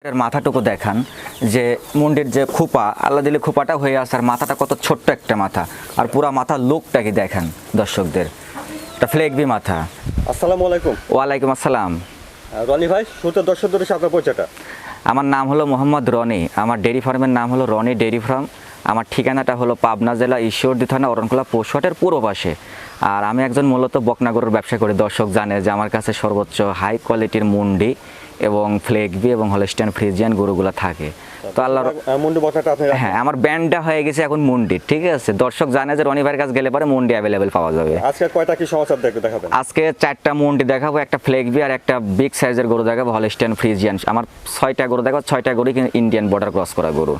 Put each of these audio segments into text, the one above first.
এর মাথাটুকু দেখান যে মুন্ডির যে খোপা আল্লাহ দিলে খোপাটা হয়ে আসে আর মাথাটা কত ছোট্ট একটা মাথা আর পুরা মাথার লুকটা কি দেখান দর্শকদের। এটা ফ্লেগবি মাথা। আসসালামু আলাইকুম। ওয়ালাইকুম আসসালাম। রনি ভাই, শুরুতে দর্শকদের সাথে আপনার পরিচয়টা। আমার নাম হলো মোহাম্মদ রনি। আমার ডেয়ারি ফার্মের নাম হলো রনি ডেয়ারি ফার্ম। আমার ঠিকানাটা হলো পাবনা জেলা ঈশ্বরদী থানা অরনকলা পৌষহাটের পূর্ব পাশে। আর আমি একজন মূলত বকনা গরুর ব্যবসা করি। দর্শক জানে যে আমার কাছে সর্বোচ্চ হাই কোয়ালিটির মুন্ডি এবং ফ্লেগবি এবং হলস্টাইন ফ্রিজিয়ান গরুগুলো থাকে। তো আল্লাহর মুন্ডি বটাটা আপনি হ্যাঁ, আমার ব্যান্ডটা হয়ে গেছে এখন মুন্ডি। ঠিক আছে, দর্শক জানে যে রনি ভাইয়ের কাছে গেলে পরে মুন্ডি অ্যাভেলেবেল পাওয়া যাবে। আজকে কয়টা কি সমাচার দেখাবেন? আজকে 4টা মুন্ডি দেখাবো, একটা ফ্লেগবি আর একটা বিগ সাইজের গরু দেখাবো হলস্টাইন ফ্রিজিয়ান। আমার 6টা গরু দেখাবো, 6টা গরু কিন্তু ইন্ডিয়ান বর্ডার ক্রস করা গরু।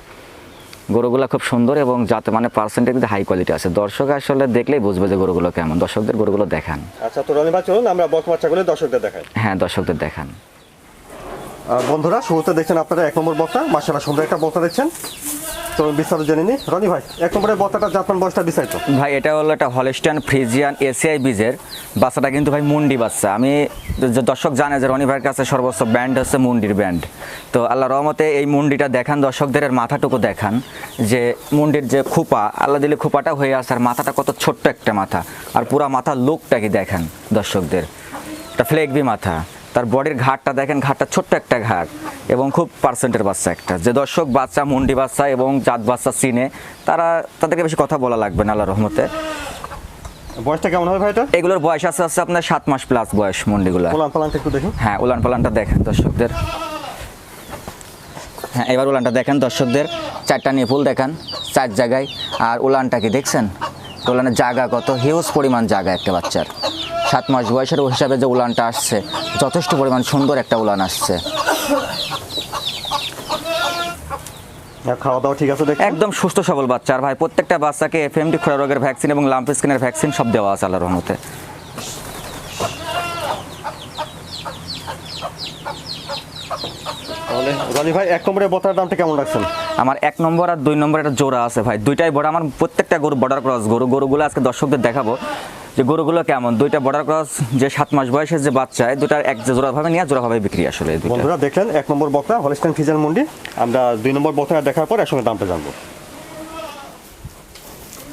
গরুগুলো খুব সুন্দর এবং যাতে মানে পার্সেন্টেজ হাই কোয়ালিটি আছে। দর্শক আসলে দেখলেই বুঝবে যে গরুগুলো কেমন। দর্শকদের গরুগুলো দেখান। আচ্ছা, তো রনি ভাই চলুন আমরা বকনা বাচ্চাগুলো দর্শকদের দেখাই। হ্যাঁ, দর্শকদের দেখান। বন্ধুরা, শুরুতে দেখছেন আপনারা 1 নম্বর বকনা। মাশাআল্লাহ সুন্দর একটা বকনা দেখছেন। তো বিস্তারিত জেনে নিই। রনি ভাই, 1 নম্বরের বকনাটা জাতমান বয়সটা বিস্তারিত। ভাই এটা হলো একটা হলস্টাইন ফ্রিজিয়ান এসিআই বীজের বাচ্চাটা, কিন্তু ভাই মুন্ডি বাচ্চা। আমি দর্শক জানে যে রনি ভাইয়ের কাছে সর্বোচ্চ ব্যান্ড হচ্ছে মুন্ডির ব্যান্ড। তো আল্লাহ রহমতে এই মুন্ডিটা দেখান, দর্শকদের মাথাটুকু দেখান যে মুন্ডির যে খোপা আল্লাহ দিলে খোপাটা হয়ে আসে আর মাথাটা কত ছোট্ট একটা মাথা আর পুরা মাথার লুকটা কি দেখান দর্শকদের। এটা ফ্লেগবি মাথা। তার বডির ঘাটটা দেখেন, ঘাটটা ছোট্ট একটা ঘাট এবং খুব পার্সেন্টের বাচ্চা একটা। যে দর্শক বাচ্চা মুন্ডি বাচ্চা এবং জাত বাচ্চা চিনে তাদেরকে বেশি কথা বলা লাগবে না আল্লাহর রহমতে। বয়সটা কেমন হবে ভাই এটা? এগুলোর বয়স আছে আপনার 7 মাস প্লাস বয়স মুন্ডিগুলো। উলান পালানটা একটু দেখুন। হ্যাঁ, উলান পালানটা দেখেন দর্শকদের। হ্যাঁ, এবার উলানটা দেখেন দর্শকদের। 4টা নিপুল দেখান 4 জায়গায়। আর উলানটা কি দেখছেন? উলানের জায়গা কত হিউজ পরিমাণ জায়গা একটা বাচ্চার। 7 মাস বয়সের হিসাবে যে উলানটা আসছে যথেষ্ট পরিমাণ সুন্দর একটা উলান আসছে। খাওয়া দাওয়া ঠিক আছে দেখেন? একদম সুস্থ সবল বাচ্চা। আর ভাই প্রত্যেকটা বাচ্চাকে এফএমডি খোরা রোগের ভ্যাকসিন এবং লাম্প স্কিনের ভ্যাকসিন সব দেওয়া আছে আল্লাহর রহমতে। তাহলে রনি ভাই, 1 নম্বরের বকনার দামটা কেমন রাখছেন? আমার 1 নম্বর আর 2 নম্বর একটা জোড়া আছে ভাই, দুইটাই বড়। আমার প্রত্যেকটা গরু বর্ডার ক্রস গরুগুলো আজকে দর্শকদের দেখাবো যে গরুগুলো কেমন। 2টা বর্ডার ক্রস, যে 7 মাস বয়সের যে বাচ্চা, দুটার এক জোড়াভাবে নিয়ে জোড়াভাবে বিক্রি আসলে। বন্ধুরা দেখলেন 1 নম্বর বকনা হলস্টাইন ফ্রিজিয়ান মুন্ডি। আমরা 2 নম্বর বকনা দেখার পর একসঙ্গে দামটা জানবো।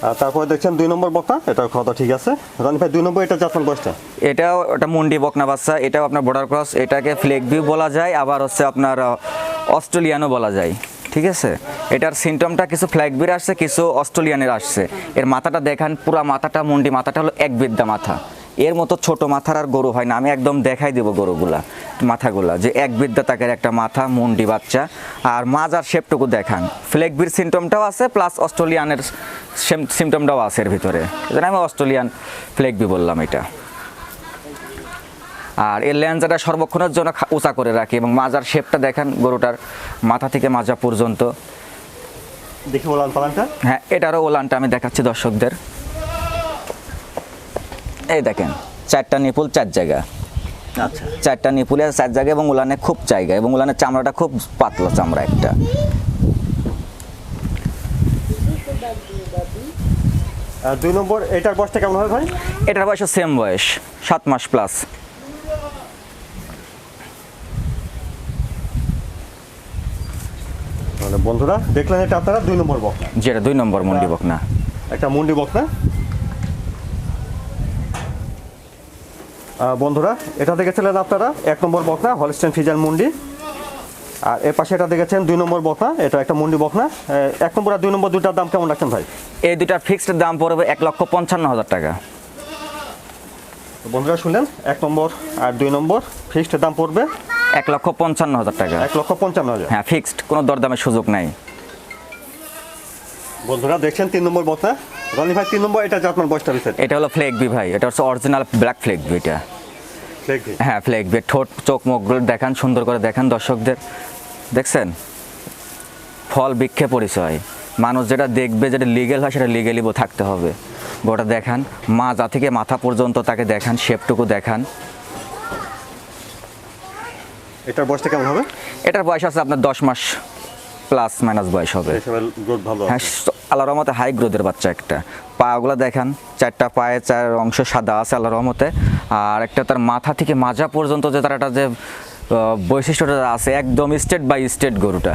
আর তারপরে দেখছেন 2 নম্বর বকনা, এটাও খাওয়া ঠিক আছে। রনি ভাই, 2 নম্বর এটা জাতমান বয়সটা? এটাও একটা মুন্ডি বকনা বাচ্চা। এটাও আপনার বর্ডার ক্রস। এটাকে ফ্লেগবি বলা যায়, আবার হচ্ছে আপনার অস্ট্রেলিয়ানও বলা যায়। ঠিক আছে, এটার সিমটমটা কিছু ফ্ল্যাগবির আসছে, কিছু অস্ট্রেলিয়ানের আসছে। এর মাথাটা দেখান, পুরা মাথাটা মুন্ডি মাথাটা হলো এক বিদ্যা মাথা। এর মতো ছোট মাথার আর গরু হয় না। আমি একদম দেখাই দেবো গরুগুলা মাথাগুলা যে এক বিদ্যা তাকের একটা মাথা মুন্ডি বাচ্চা। আর মাজার শেপটুকু দেখান, ফ্লেগবির সিমটমটাও আছে প্লাস অস্ট্রেলিয়ানের সিমটমটাও আছে এর ভিতরে। এজন্য আমি অস্ট্রেলিয়ান ফ্লেগবি বললাম এটা। আর এর লেন্সটা সর্বক্ষণের জন্য উঁচা করে রাখি এবং মাজার শেপটা দেখেন গরুটার মাথা থেকে মাজা পর্যন্ত। দেখি ওলান পালানটা। হ্যাঁ, এটারও ওলানটা আমি দেখাচ্ছি দর্শকদের। এই দেখেন 4টা নিপুল 4 জায়গা। আচ্ছা, 4টা নিপুলে 4 জায়গা এবং উলানে খুব জায়গা এবং উলানের চামড়াটা খুব পাতলা চামড়া একটা। 2 নম্বর এটার বয়সটা কেমন হবে ভাই? এটার বয়স সেম বয়স 7 মাস প্লাস। তাহলে বন্ধুরা দেখলেন এটা আপনারা 2 নম্বর বকনা। যেটা 2 নম্বর মুন্ডি বকনা। একটা মুন্ডি বকনা। বন্ধুরা এটা দেখেছিলেন আপনারা 1 নম্বর বকনা হলস্টাইন ফ্রিজিয়ান মুন্ডি। আর এর পাশে এটা দেখেছেন 2 নম্বর বকনা, এটা একটা মুন্ডি বকনা। 1 নম্বর আর 2 নম্বর দুটার দাম কেমন রাখছেন ভাই? এই দুটার ফিক্সড দাম পড়বে 1,55,000 টাকা। বন্ধুরা শুনলেন, 1 নম্বর আর 2 নম্বর ফিক্সড দাম পড়বে 1,55,000 টাকা। 1,55,000। হ্যাঁ, ফিক্সড, কোনো দরদামের সুযোগ নাই। বন্ধুরা দেখছেন 3 নম্বর বকনা। রনি ভাই, 3 নম্বর এটা জাতমান বয়সটা বিস্তারিত? এটা হলো ফ্লেগবি ভাই, এটা হচ্ছে অরিজিনাল ব্ল্যাক ফ্লেগবি এটা। ফ্লেগবি? হ্যাঁ, ফ্লেগবি। ঠোঁট চোখ মুখগুলো দেখান, সুন্দর করে দেখান দর্শকদের। দেখছেন, ফল বৃক্ষে পরিচয়। মানুষ যেটা দেখবে, যেটা লিগেল হয় সেটা লিগেলি থাকতে হবে। গোটা দেখান, মাজা থেকে মাথা পর্যন্ত তাকে দেখান, শেপটুকু দেখান। এটার বয়সটা কেমন হবে? এটার বয়স আছে আপনার 10 মাস প্লাস মাইনাস বয়স হবে। হ্যাঁ, আল্লাহর রহমতে হাই গ্রোথের বাচ্চা একটা। পাগুলো দেখান, 4টা পায়ে 4 অংশ সাদা আছে আল্লাহর রহমতে। আর একটা তার মাথা থেকে মাজা পর্যন্ত যে তার একটা যে বৈশিষ্ট্যটা আছে একদম স্টেট বাই স্টেট গরুটা।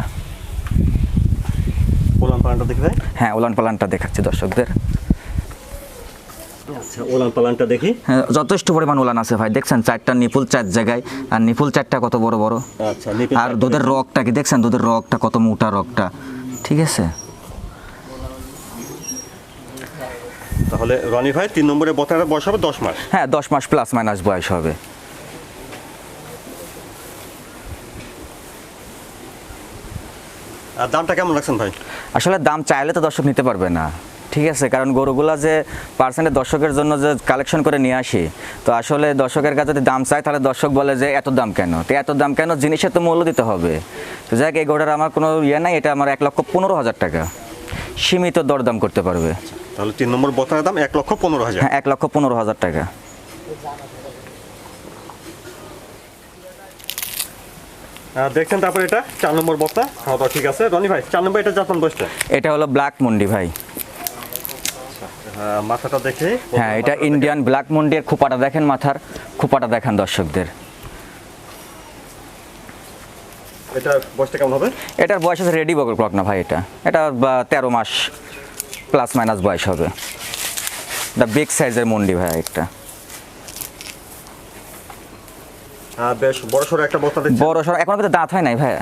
ওলান পালানটা দেখি ভাই। হ্যাঁ, উলান পালানটা দেখাচ্ছি দর্শকদের। আচ্ছা, ওলান পালানটা দেখি। হ্যাঁ, যথেষ্ট পরিমাণ উলান আছে ভাই, দেখছেন 4টা নিপুল 4 জায়গায়, আর নিপুল 4টা কত বড় বড়। আচ্ছা, নিপিল আর দুধের রগটা কি দেখছেন, দুধের রগটা কত মোটা রগটা, ঠিক আছে। তাহলে রনি ভাই 3 নম্বরে বকনার বয়স হবে 10 মাস। হ্যাঁ, 10 মাস প্লাস মাইনাস বয়স হবে। আর দামটা কেমন রাখছেন ভাই? আসলে দাম চাইলে তো দর্শক নিতে পারবে না, ঠিক আছে, কারণ গরুগুলা যে পার্সেন্টে দর্শকের জন্য যে কালেকশন করে নিয়ে আসি, তো আসলে দর্শকের কাছে যদি দাম চাই তাহলে দর্শক বলে যে এত দাম কেন, তো এত দাম কেন, জিনিসের তো মূল্য দিতে হবে। তো যাক, এই গরুটার আমার কোনো নাই, এটা আমার 1,15,000 টাকা, সীমিত দরদাম করতে পারবে। তাহলে 3 নম্বর বকনার দাম 1,15,000। হ্যাঁ, 1,15,000 টাকা। দেখছেন, তারপরে এটা 4 নম্বর বকনা। হ্যাঁ, তো ঠিক আছে রনি ভাই, 4 নম্বর এটা জাতমান বয়সটা। এটা হলো ব্ল্যাক মুন্ডি ভাই। মাথাটা দেখে। হ্যাঁ, এটা ইন্ডিয়ান ব্ল্যাক মুন্ডির খোপাটা দেখেন, মাথার খোপাটা দেখান দর্শকদের। এটা বয়সটা কেমন হবে? এটার বয়স আছে রেডি বক না ভাই, এটা 13 মাস প্লাস মাইনাস বয়স হবে। দ্য বিগ সাইজের মুন্ডি ভাই একটা। বেশ বড় সড়ো একটা বকনা দেখছি। বড় সড়ো, এখনো কিন্তু দাঁত হয় নাই ভাই।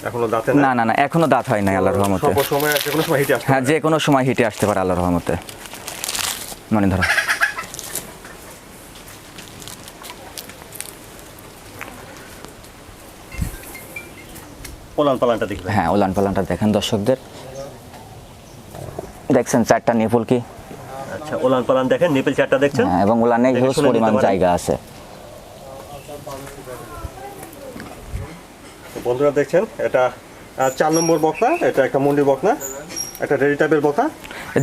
এখনো দাঁতে না, এখনো দাঁত হয় নাই আল্লাহর রহমতে। সব সময় যে কোনো সময় হিটে আসে। হ্যাঁ, যে কোনো সময় হিটে আসতে পারে আল্লাহর রহমতে। মানে ধরো ওলান পালানটা দেখি ভাই। হ্যাঁ, উলান পালানটা দেখেন দর্শকদের। দেখছেন 4টা নিপুল কি। আচ্ছা, ওলান পালান দেখেন, নিপল 4টা দেখছেন। হ্যাঁ, এবং উলানে হিউজ পরিমাণ জায়গা আছে। তো বন্ধুরা দেখছেন, এটা 4 নম্বর বকনা, এটা একটা মুন্ডি বকনা, একটা রেডি টাইপের বকনা।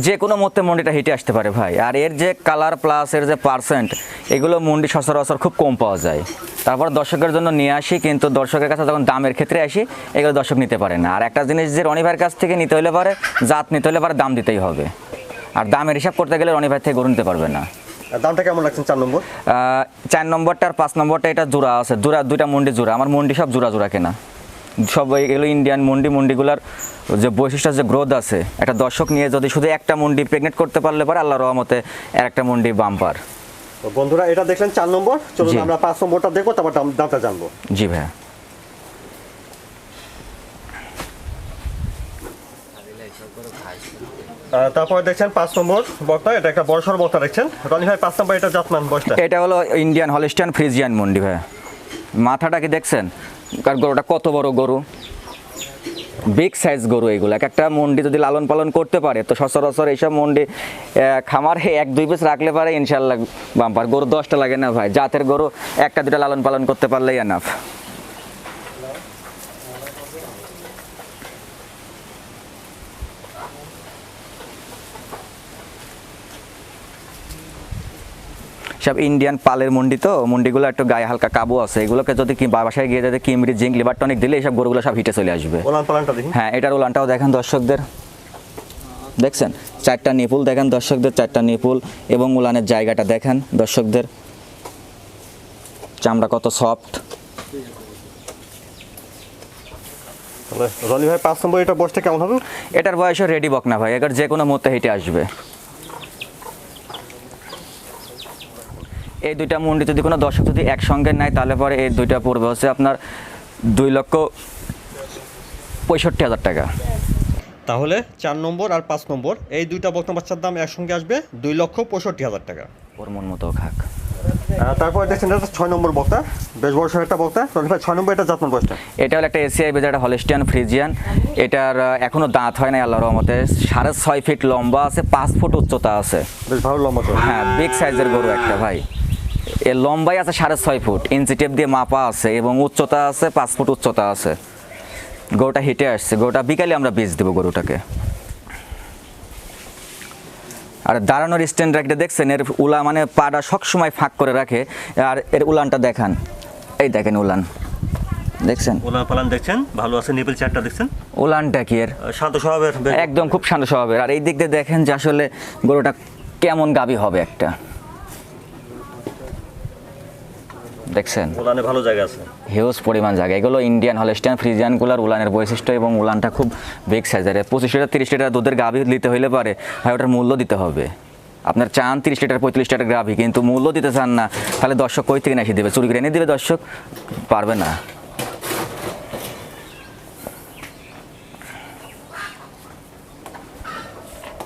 যে কোনো মতে মন্ডিটা হিটে আসতে পারে ভাই। আর এর যে কালার প্লাস এর যে পার্সেন্ট, এগুলো মন্ডি সচরাচর খুব কম পাওয়া যায়। তারপর দর্শকের জন্য নিয়ে আসি, কিন্তু দর্শকের কাছে যখন দামের ক্ষেত্রে আসি, এগুলো দর্শক নিতে পারে না। আর একটা জিনিস যে রনি ভাইয়ের কাছ থেকে নিতে হলে পারে, জাত নিতে হলে পারে দাম দিতেই হবে। আর দামের হিসাব করতে গেলে রনি ভাই থেকে গরু নিতে পারবে না। দামটা কেমন রাখছেন 4 নম্বর? 4 নম্বরটা আর 5 নম্বরটা এটা জোড়া আছে, দুইটা মুন্ডি জোড়া। আমার মুন্ডি সব জোড়া কেনা, সব এগুলো ইন্ডিয়ান মুন্ডিগুলার যে বৈশিষ্ট্য, যে গ্রোথ আছে, একটা দর্শক নিয়ে যদি শুধু একটা মুন্ডি প্রেগনেন্ট করতে পারলে পারে আল্লাহর রহমতে একটা মুন্ডি বাম্পার। তো বন্ধুরা, এটা দেখলেন 4 নম্বর। চলুন আমরা 5 নম্বরটা দেখবো, তারপর দামটা জানবো। জি ভাইয়া। তারপরে দেখছেন 5 নম্বর বকনা, এটা একটা বড় সড় বকনা দেখছেন। রনি ভাই, 5 নম্বর এটা জাতমান বয়সটা। এটা হলো ইন্ডিয়ান হলিস্টিয়ান ফ্রিজিয়ান মুন্ডি ভাইয়া। মাথাটা কি দেখছেন, কার গরুটা কত বড় গরু, বিগ সাইজ গরু। এইগুলো এক একটা মন্ডি যদি লালন পালন করতে পারে, তো সচরাচর এইসব মন্ডি খামারে 1-2 পিস রাখলে পারে ইনশাল্লাহ বাম্পার। গরু 10টা লাগে না ভাই, জাতের গরু 1-2টা লালন পালন করতে পারলেই এনাফ। সব ইন্ডিয়ান পালের মুন্ডি, তো মুন্ডিগুলো একটু গায়ে হালকা কাবু আছে। এগুলোকে যদি বাসায় গিয়ে যদি কিমরি, জিঙ্ক, লিভার টনিক দিলে এইসব গরুগুলো সব হিটে চলে আসবে। ওলান পালানটা দেখি। হ্যাঁ, এটার উলানটাও দেখেন দর্শকদের। দেখছেন 4টা নিপুল দেখেন দর্শকদের, 4টা নিপুল, এবং উলানের জায়গাটা দেখেন দর্শকদের, চামড়া কত সফট। তাহলে রনি ভাই, 5 নম্বর এটা বয়সটা কেমন হবে? এটার বয়সও রেডি বক না ভাই, এটার যে কোনো মুহূর্তে হিটে আসবে। এই দুইটা মুন্ডি যদি কোনো দর্শক যদি একসঙ্গে নেয়, তাহলে পরে এই দুইটা পড়বে হচ্ছে আপনার 2,65,000 টাকা। তাহলে 4 নম্বর আর 5 নম্বর এই দুইটা বকনা বাচ্চার দাম একসঙ্গে আসবে 2,65,000 টাকা। ওর মন মতো খাক। তারপরে দেখছেন, এটা 6 নম্বর বকনা, বেশ বড় সড়ো একটা বকনা। রনি ভাই, 6 নম্বর এটা জাতমান বয়সটা। এটা হলো একটা এসিআই বেজার, একটা হলিস্টিয়ান ফ্রিজিয়ান। এটার এখনো দাঁত হয় নাই আল্লাহর রহমতে। 6.5 ফিট লম্বা আছে, 5 ফুট উচ্চতা আছে। বেশ ভালো লম্বা তো। হ্যাঁ, বিগ সাইজের গরু একটা ভাই। এর লম্বাই আছে 6.5 ফুট, ইঞ্চি টেপ দিয়ে মাপা আছে, এবং উচ্চতা আছে 5 ফুট উচ্চতা আছে। গরুটা হিটে আসছে, গরুটা বিকালে আমরা বীজ দেবো গরুটাকে। আর দাঁড়ানোর স্ট্যান্ড রাখতে দেখছেন, এর উলা মানে পাটা সবসময় ফাঁক করে রাখে। আর এর উলানটা দেখান, এই দেখেন উলান দেখছেন, ওলান পালান দেখছেন, ভালো আছে। নিপল 4টা দেখছেন, উলানটা কি এর শান্ত স্বভাবের, একদম খুব শান্ত স্বভাবের। আর এই দিক দিয়ে দেখেন যে আসলে গরুটা কেমন গাভী হবে একটা, দেখছেন ওলানে ভালো জায়গা আছে। হিউজ পরিমাণ জায়গা। এগুলো ইন্ডিয়ান হলস্টাইন ফ্রিজিয়ানগুলোর উলানের বৈশিষ্ট্য এবং উলানটা খুব বিগ সাইজের। 25 লিটার 30 লিটার দুধের গাভী নিতে হইলে পারে ভাই ওটার মূল্য দিতে হবে। আপনার চান 30 লিটার 35 লিটার গাভী, কিন্তু মূল্য দিতে চান না, তাহলে দর্শক কই থেকে এসে দেবে? চুরি করে এনে দেবে? দর্শক পারবে না।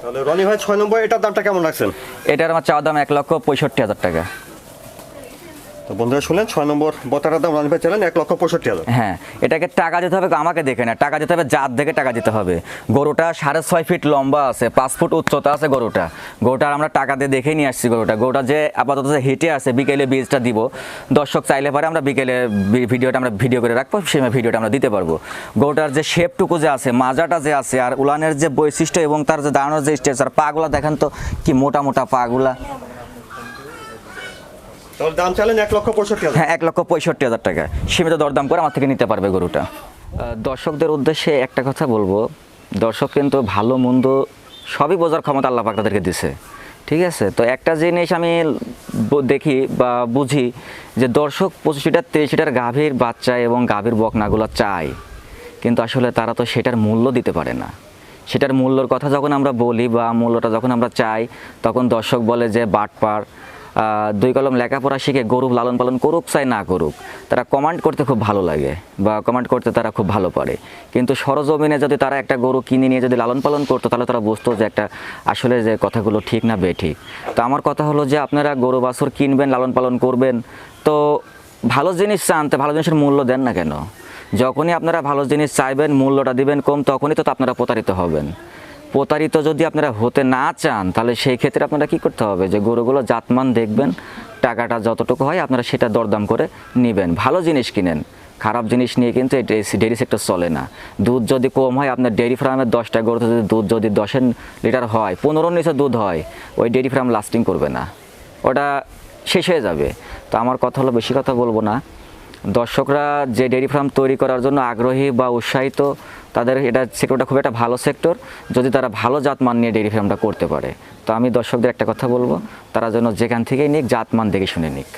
তাহলে রনি ভাই 6 নম্বর এটার দামটা কেমন রাখছেন? এটার আমার চাওয়া দাম 1,65,000 টাকা। তো বন্ধুরা শুনলেন, 6 নম্বর বতারার দাম রনি ভাই চাইলেন 1,65,000। হ্যাঁ, এটাকে টাকা দিতে হবে আমাকে দেখে না, টাকা দিতে হবে জাত দেখে টাকা দিতে হবে। গরুটা 6.5 ফিট লম্বা আছে, 5 ফুট উচ্চতা আছে গরুটার আমরা টাকা দিয়ে দেখে নিয়ে আসছি। গরুটা যে আপাতত যে হিটে আছে, বিকেলে বীজটা দিব। দর্শক চাইলে পারে আমরা বিকেলে ভিডিওটা আমরা ভিডিও করে রাখবো, সেই ভিডিওটা আমরা দিতে পারবো। গরুটার যে শেপটুকু যে আছে, মাজাটা যে আছে, আর উলানের যে বৈশিষ্ট্য এবং তার যে দাঁড়ানোর যে স্ট্রেচার, পাগুলা দেখেন তো কি মোটা মোটা পাগুলা। তাহলে দাম চাইলেন 1,65,000। হ্যাঁ, 1,65,000 টাকা সীমিত দরদাম করে আমার থেকে নিতে পারবে গরুটা। দর্শকদের উদ্দেশ্যে একটা কথা বলবো, দর্শক কিন্তু ভালো মন্দ সবই বোঝার ক্ষমতা আল্লাহ পাক তাদেরকে দিছে, ঠিক আছে? তো একটা জিনিস আমি দেখি বা বুঝি যে দর্শক 25 লিটার 30 লিটার গাভীর বাচ্চা এবং গাভীর বকনাগুলো চায়, কিন্তু আসলে তারা তো সেটার মূল্য দিতে পারে না। সেটার মূল্যর কথা যখন আমরা বলি বা মূল্যটা যখন আমরা চাই, তখন দর্শক বলে যে বাটপার, 2 কলম লেখাপড়া শিখে গরু লালন পালন করুক চাই না করুক, তারা কমান্ড করতে খুব ভালো লাগে বা কমান্ড করতে তারা খুব ভালো পারে। কিন্তু সরজমিনে যদি তারা একটা গরু কিনে নিয়ে যদি লালন পালন করতো, তাহলে তারা বুঝতো যে একটা আসলে যে কথাগুলো ঠিক না বেঠিক। তো আমার কথা হলো যে আপনারা গরু বাছুর কিনবেন, লালন পালন করবেন, তো ভালো জিনিস চান, তো ভালো জিনিসের মূল্য দেন না কেন? যখনই আপনারা ভালো জিনিস চাইবেন, মূল্যটা দিবেন কম, তখনই তো আপনারা প্রতারিত হবেন। প্রতারিত যদি আপনারা হতে না চান, তাহলে সেই ক্ষেত্রে আপনারা কি করতে হবে, যে গরুগুলো জাতমান দেখবেন, টাকাটা যতটুকু হয় আপনারা সেটা দরদাম করে নেবেন, ভালো জিনিস কিনেন। খারাপ জিনিস নিয়ে কিন্তু এই ডেইরি সেক্টর চলে না। দুধ যদি কম হয়, আপনার ডেইরি ফার্মের 10টা গরুতে যদি দুধ যদি 10 লিটার হয়, 15 নিচে দুধ হয়, ওই ডেইরি ফার্ম লাস্টিং করবে না, ওটা শেষ হয়ে যাবে। তো আমার কথা হলো, বেশি কথা বলবো না, দর্শকরা যে ডেইরি ফার্ম তৈরি করার জন্য আগ্রহী বা উৎসাহিত, তাদের এটা সেক্টরটা খুব একটা ভালো সেক্টর, যদি তারা ভালো জাতমান নিয়ে ডেইরি ফার্মটা করতে পারে। তো আমি দর্শকদের একটা কথা বলবো, তারা যেন যেখান থেকেই নিক জাতমান দেখে শুনে নিক।